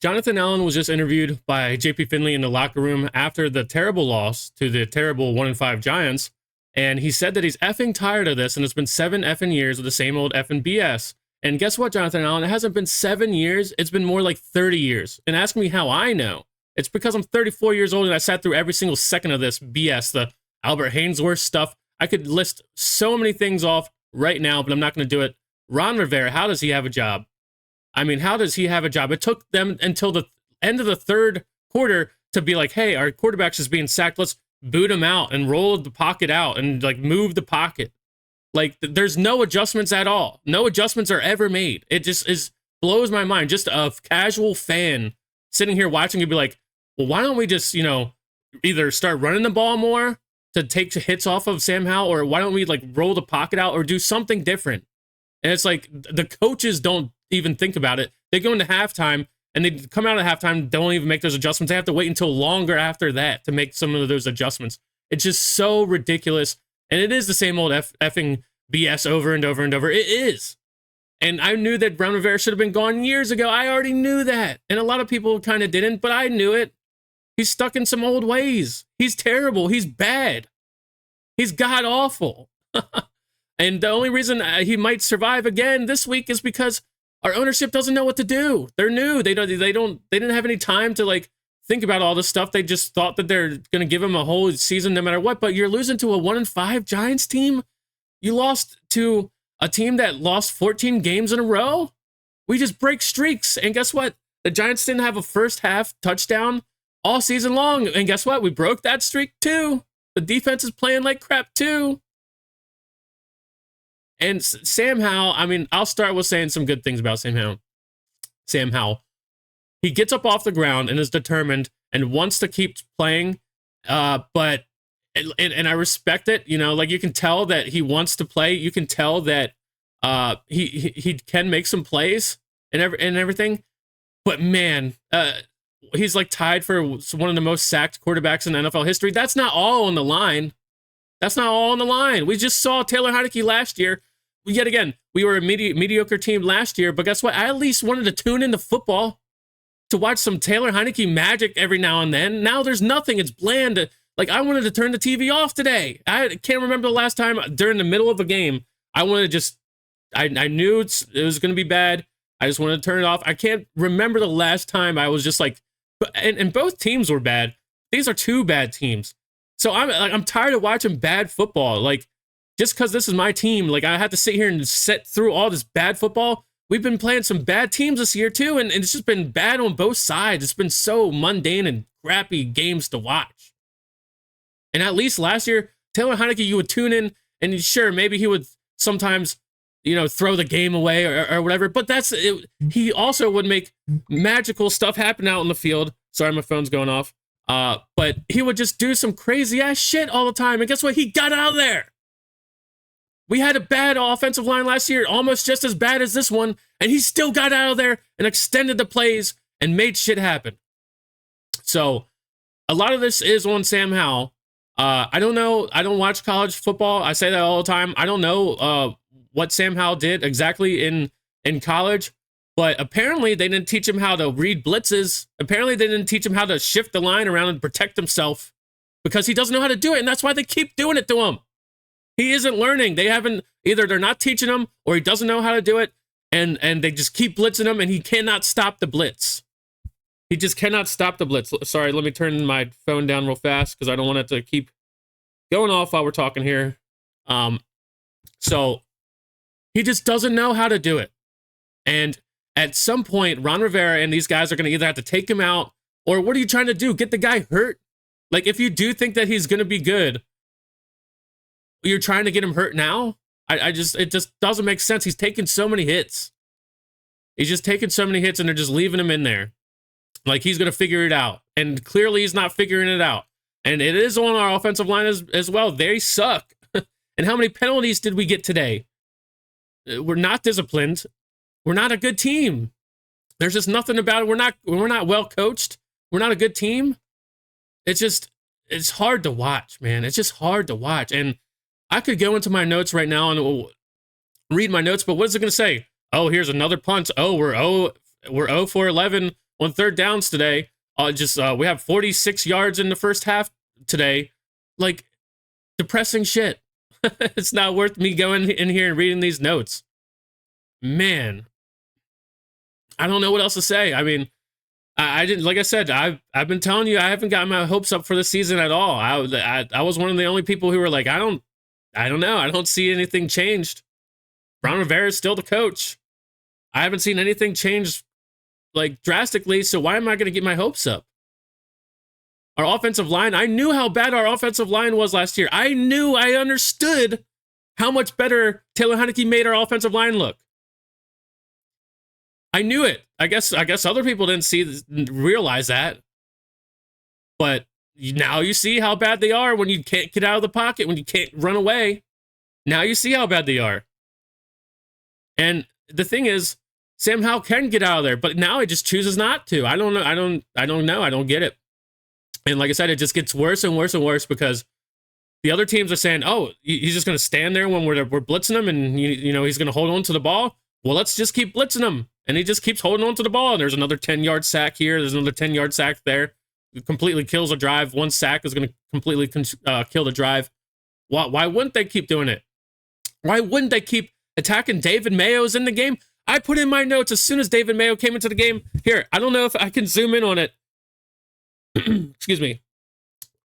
Jonathan Allen was just interviewed by JP Finley in the locker room after the terrible loss to the terrible 1-5 Giants. And he said that he's effing tired of this, and it's been 7 effing years of the same old effing BS. And guess what, Jonathan Allen? It hasn't been 7 years. It's been more like 30 years. And ask me how I know. It's because I'm 34 years old and I sat through every single second of this BS, the Albert Haynesworth stuff. I could list so many things off right now, but I'm not going to do it. Ron Rivera, how does he have a job? I mean, how does he have a job? It took them until the end of the third quarter to be like, hey, our quarterback's just being sacked. Let's boot him out and roll the pocket out and like move the pocket. Like there's no adjustments at all. No adjustments are ever made. It just blows my mind. Just a casual fan sitting here watching you be like, well, why don't we just, either start running the ball more to take hits off of Sam Howell, or why don't we like roll the pocket out or do something different? And it's like the coaches don't even think about it. They go into halftime and they come out at halftime, don't even make those adjustments. They have to wait until longer after that to make some of those adjustments. It's just so ridiculous. And it is the same old effing BS over and over and over. It is. And I knew that Ron Rivera should have been gone years ago. I already knew that. And a lot of people kind of didn't, but I knew it. He's stuck in some old ways. He's terrible. He's bad. He's god awful. And the only reason he might survive again this week is because our ownership doesn't know what to do. They're new. They didn't have any time to like think about all this stuff. They just thought that they're going to give him a whole season no matter what. But you're losing to a 1-5 Giants team. You lost to a team that lost 14 games in a row. We just break streaks. And guess what? The Giants didn't have a first half touchdown all season long. And guess what? We broke that streak too. The defense is playing like crap too. And Sam Howell, I mean, I'll start with saying some good things about Sam Howell. Sam Howell. He gets up off the ground and is determined and wants to keep playing. But I respect it. Like you can tell that he wants to play. You can tell that he can make some plays and everything. But man, he's like tied for one of the most sacked quarterbacks in NFL history. That's not all on the line. That's not all on the line. We just saw Taylor Heinicke last year. Yet again, we were a mediocre team last year, but guess what? I at least wanted to tune into football to watch some Taylor Heinicke magic every now and then. Now there's nothing. It's bland. Like, I wanted to turn the TV off today. I can't remember the last time during the middle of a game. I wanted to just, I knew it was going to be bad. I just wanted to turn it off. I can't remember the last time I was just like, and both teams were bad. These are two bad teams. So I'm tired of watching bad football. Like, just because this is my team, like I have to sit here and sit through all this bad football. We've been playing some bad teams this year too, and it's just been bad on both sides. It's been so mundane and crappy games to watch. And at least last year, Taylor Heinicke, you would tune in, and sure, maybe he would sometimes, throw the game away or whatever. But that's it. He also would make magical stuff happen out on the field. Sorry, my phone's going off. But he would just do some crazy ass shit all the time. And guess what? He got out of there. We had a bad offensive line last year, almost just as bad as this one, and he still got out of there and extended the plays and made shit happen. So a lot of this is on Sam Howell. I don't know. I don't watch college football. I say that all the time. I don't know what Sam Howell did exactly in college, but apparently they didn't teach him how to read blitzes. Apparently they didn't teach him how to shift the line around and protect himself because he doesn't know how to do it, and that's why they keep doing it to him. He isn't learning. Either they're not teaching him or he doesn't know how to do it, and they just keep blitzing him, and he cannot stop the blitz. He just cannot stop the blitz. Sorry, let me turn my phone down real fast because I don't want it to keep going off while we're talking here. So he just doesn't know how to do it. And at some point, Ron Rivera and these guys are going to either have to take him out, or what are you trying to do? Get the guy hurt? Like, if you do think that he's going to be good, you're trying to get him hurt now? It just doesn't make sense. He's taking so many hits. He's just taking so many hits, and they're just leaving him in there. Like, he's going to figure it out. And clearly he's not figuring it out. And it is on our offensive line as well. They suck. And how many penalties did we get today? We're not disciplined. We're not a good team. There's just nothing about it. We're not well coached. We're not a good team. It's hard to watch, man. It's just hard to watch. And I could go into my notes right now and read my notes, but what is it going to say? Oh, here's another punt. Oh, we're 0 for 11 on third downs today. We have 46 yards in the first half today. Like, depressing shit. It's not worth me going in here and reading these notes. Man, I don't know what else to say. I mean, I didn't, like I said, I've been telling you, I haven't gotten my hopes up for the season at all. I was one of the only people who were like, I don't know. I don't see anything changed. Ron Rivera is still the coach. I haven't seen anything change like drastically. So why am I going to get my hopes up? Our offensive line, I knew how bad our offensive line was last year. I understood how much better Taylor Heineke made our offensive line look. I knew it. I guess other people didn't realize that. But now you see how bad they are when you can't get out of the pocket, when you can't run away. Now you see how bad they are. And the thing is, Sam Howell can get out of there, but now he just chooses not to. I don't know. I don't know. I don't get it. And like I said, it just gets worse and worse and worse because the other teams are saying, oh, he's just going to stand there when we're blitzing him and, you know, he's going to hold on to the ball. Well, let's just keep blitzing him. And he just keeps holding on to the ball. And there's another 10-yard sack here. There's another 10-yard sack there. It completely kills a drive. One sack is going to completely kill the drive. Why wouldn't they keep doing it? Why wouldn't they keep attacking David Mayo's in the game? I put in my notes as soon as David Mayo came into the game. Here, I don't know if I can zoom in on it. Excuse me.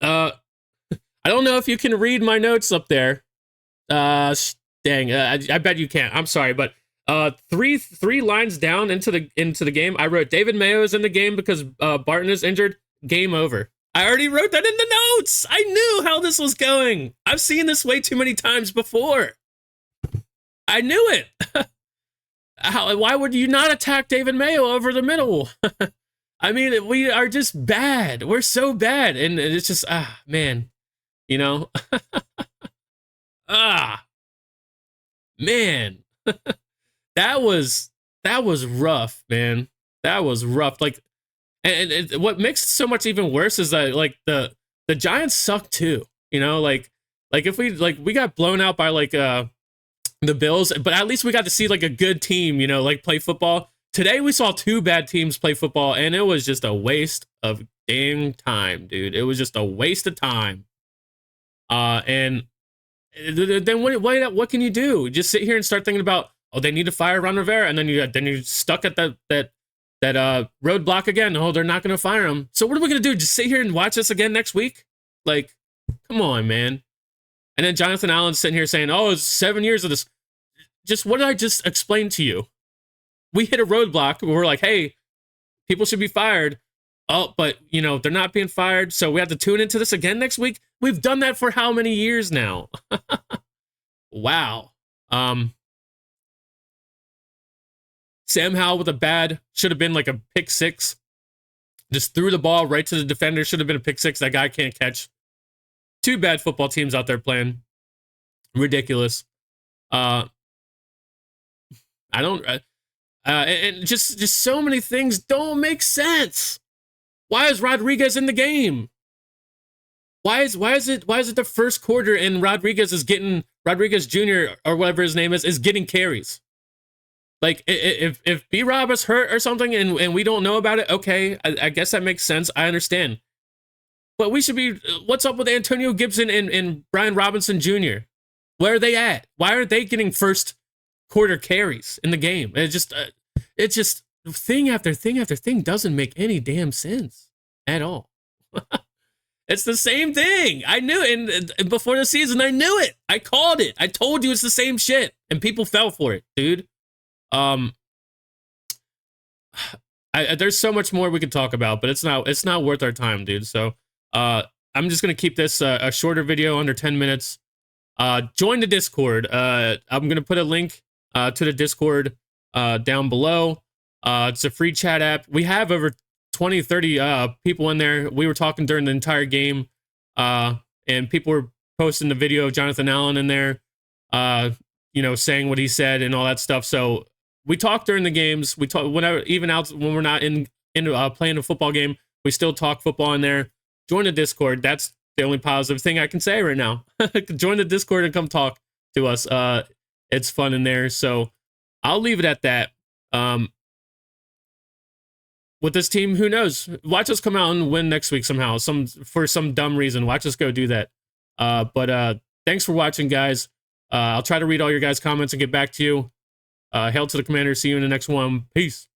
I don't know if you can read my notes up there. Dang, I bet you can't. I'm sorry, but three lines down into the game, I wrote David Mayo is in the game because Barton is injured. Game over. I already wrote that in the notes. I knew how this was going. I've seen this way too many times before. I knew it. Why would you not attack David Mayo over the middle? I mean, we are just bad. We're so bad. And it's just, man, you know, man, that was rough, man. That was rough. Like, and what makes it so much even worse is that like the Giants suck too, you know, like if we got blown out by like, the Bills, but at least we got to see like a good team, you know, like play football. Today we saw two bad teams play football, and it was just a waste of dang time, dude. It was just a waste of time. And then what can you do? Just sit here and start thinking about, oh, they need to fire Ron Rivera, and then you're stuck at that roadblock again. Oh, they're not going to fire him. So what are we going to do? Just sit here and watch this again next week? Like, come on, man. And then Jonathan Allen's sitting here saying, oh, it's 7 years of this. Just what did I just explain to you? We hit a roadblock where we're like, hey, people should be fired. Oh, but, you know, they're not being fired, so we have to tune into this again next week? We've done that for how many years now? Wow. Sam Howell with should have been like a pick six. Just threw the ball right to the defender. Should have been a pick six. That guy can't catch. Two bad football teams out there playing. Ridiculous. And just so many things don't make sense. Why is Rodriguez in the game? Why is it the first quarter and Rodriguez Jr. or whatever his name is getting carries? Like if B-Rob is hurt or something and we don't know about it, okay, I guess that makes sense. I understand. But we should be, what's up with Antonio Gibson and Brian Robinson Jr.? Where are they at? Why aren't they getting first quarter carries in the game? It's just thing after thing after thing doesn't make any damn sense at all. It's the same thing. I knew it. And before the season, I knew it. I called it. I told you it's the same shit. And people fell for it, dude. There's so much more we could talk about, but it's not worth our time, dude. So I'm just going to keep this a shorter video, under 10 minutes. Join the Discord. I'm going to put a link to the Discord down below. It's a free chat app. We have over 20, 30 people in there. We were talking during the entire game, and people were posting the video of Jonathan Allen in there, you know, saying what he said and all that stuff. So we talk during the games. We talk whenever, even out when we're not in playing a football game. We still talk football in there. Join the Discord. That's the only positive thing I can say right now. Join the Discord and come talk to us. It's fun in there. So I'll leave it at that. with this team, who knows? Watch us come out and win next week somehow. For some dumb reason. Watch us go do that. But thanks for watching, guys. I'll try to read all your guys' comments and get back to you. Hail to the Commander. See you in the next one. Peace.